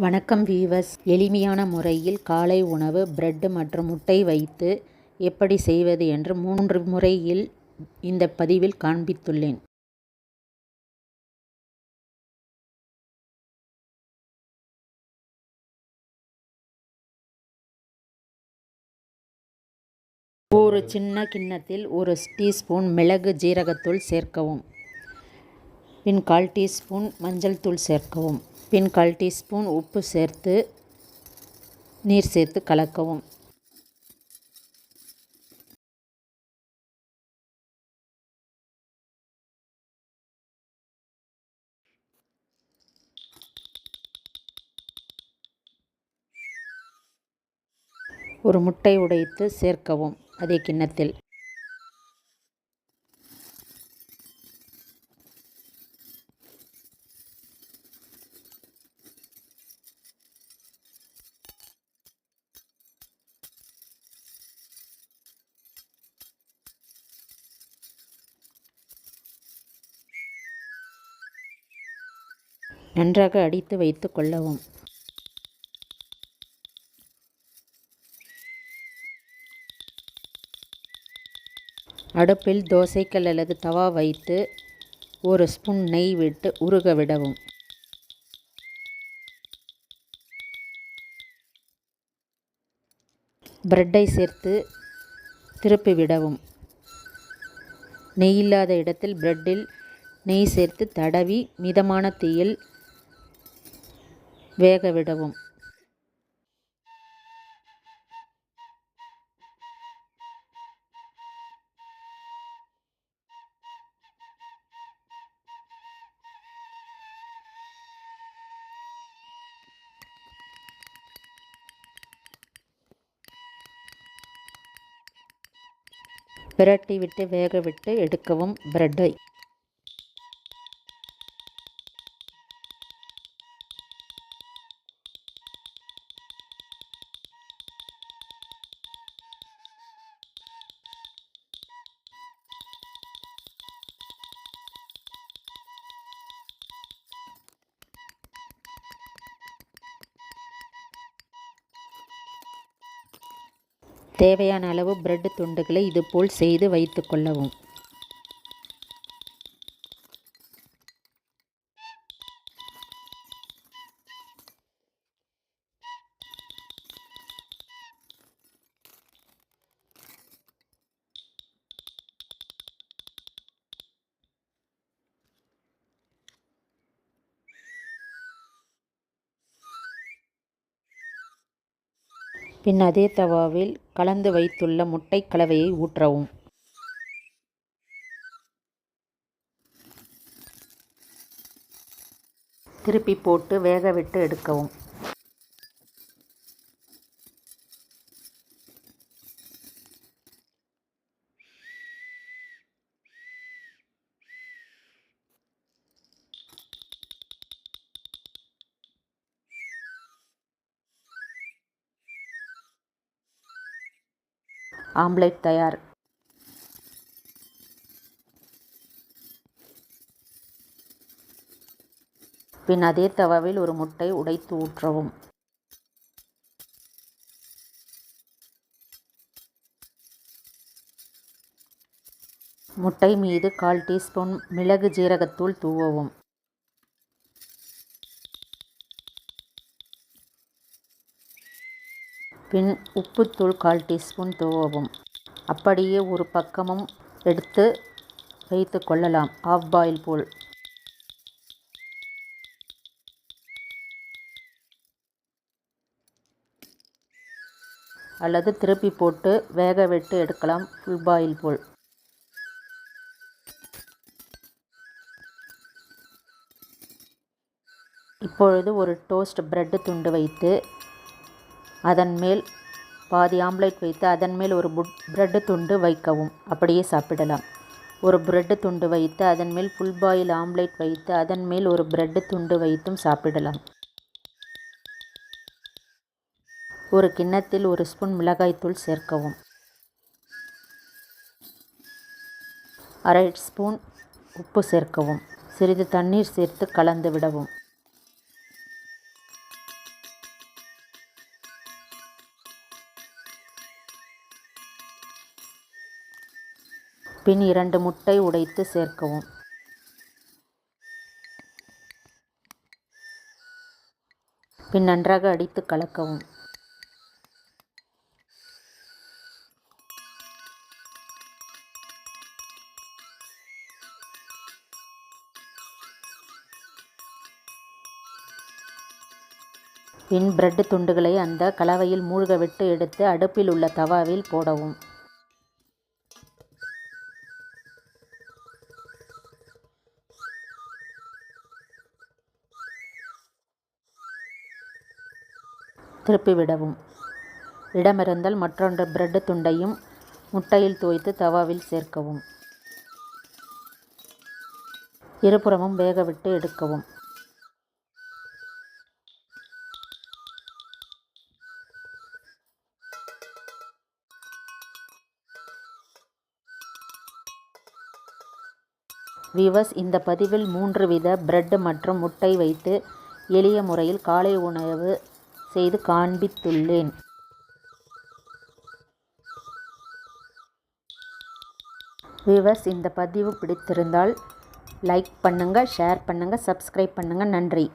வணக்கம் வீவர்ஸ். எளிமையான முறையில் காலை உணவு பிரெட் மற்றும் முட்டை வைத்து எப்படி செய்வது என்று 3 முறையில் இந்த பதிவில் காண்பித்துள்ளேன். ஒரு சின்ன கிண்ணத்தில் 1 டீஸ்பூன் மிளகு ஜீரகத்தூள் சேர்க்கவும். பின் 1/4 டீஸ்பூன் மஞ்சள் தூள் சேர்க்கவும். பின் 1/4 டீஸ்பூன் உப்பு சேர்த்து நீர் சேர்த்து கலக்கவும். ஒரு முட்டை உடைத்து சேர்க்கவும் அதே கிண்ணத்தில். நன்றாக அடித்து வைத்து கொள்ளவும். அடுப்பில் தோசைக்கல் அல்லது தவா வைத்து 1 ஸ்பூன் நெய் விட்டு உருக விடவும். பிரெட்டை சேர்த்து திருப்பி விடவும். நெய் இல்லாத இடத்தில் பிரெட்டில் நெய் சேர்த்து தடவி மிதமான தீயில் வேக விடவும். பிரட்டி விட்டு வேக விட்டு எடுக்கவும் பிரெட்டை. தேவையான அளவு பிரெட் துண்டுகளை இதுபோல் செய்து வைத்து கொள்ளவும். பின் அதே தவாவில் கலந்து வைத்துள்ள முட்டை கலவையை ஊற்றவும். திருப்பி போட்டு வேக விட்டு எடுக்கவும். ஆம்லெட் தயார். பின் அதே தவாவில் ஒரு முட்டை உடைத்து ஊற்றவும். முட்டை மீது 1/4 டீஸ்பூன் மிளகு ஜீரகத்தூள் தூவவும். பின் உப்புத்தூள் 1/4 டீஸ்பூன் தூவவும். அப்படியே ஒரு பக்கமும் எடுத்து வைத்து கொள்ளலாம், ஆஃப் பாயில் போல். அல்லது திருப்பி போட்டு வேக விட்டு எடுக்கலாம், ஃபுல் பாயில் போல். இப்பொழுது ஒரு டோஸ்ட் பிரெட் துண்டு வைத்து அதன் மேல் பாதி ஆம்லெட் வைத்து அதன் மேல் ஒரு பிரெட் துண்டு வைக்கவும். அப்படியே சாப்பிடலாம். ஒரு பிரெட் துண்டு வைத்து அதன் மேல் ஃபுல் பாயில் ஆம்லெட் வைத்து அதன் மேல் ஒரு பிரெட் துண்டு வைத்தும் சாப்பிடலாம். ஒரு கிண்ணத்தில் 1 ஸ்பூன் மிளகாய்த்தூள் சேர்க்கவும். 1/2 ஸ்பூன் உப்பு சேர்க்கவும். சிறிது தண்ணீர் சேர்த்து கலந்து விடவும். பின் 2 முட்டை உடைத்து சேர்க்கவும். பின் நன்றாக அடித்து கலக்கவும். பின் பிரெட் துண்டுகளை அந்த கலவையில் மூழ்க விட்டு எடுத்து அடுப்பில் உள்ள தவாவில் போடவும். திருப்பி விடவும். இடமிருந்தால் மற்றொன்று பிரெட் துண்டையும் முட்டையில் தோய்த்து தவாவில் சேர்க்கவும். இருபுறமும் வேகவிட்டு எடுக்கவும். வியூவர்ஸ், இந்த பதிவில் 3 வித பிரெட் மற்றும் முட்டை வைத்து எளிய முறையில் காலை உணவு செய்து காண்பித்துள்ளேன். வியூவர்ஸ், இந்த பதிவு பிடித்திருந்தால் லைக் பண்ணுங்கள், ஷேர் பண்ணுங்கள், சப்ஸ்கிரைப் பண்ணுங்கள். நன்றி.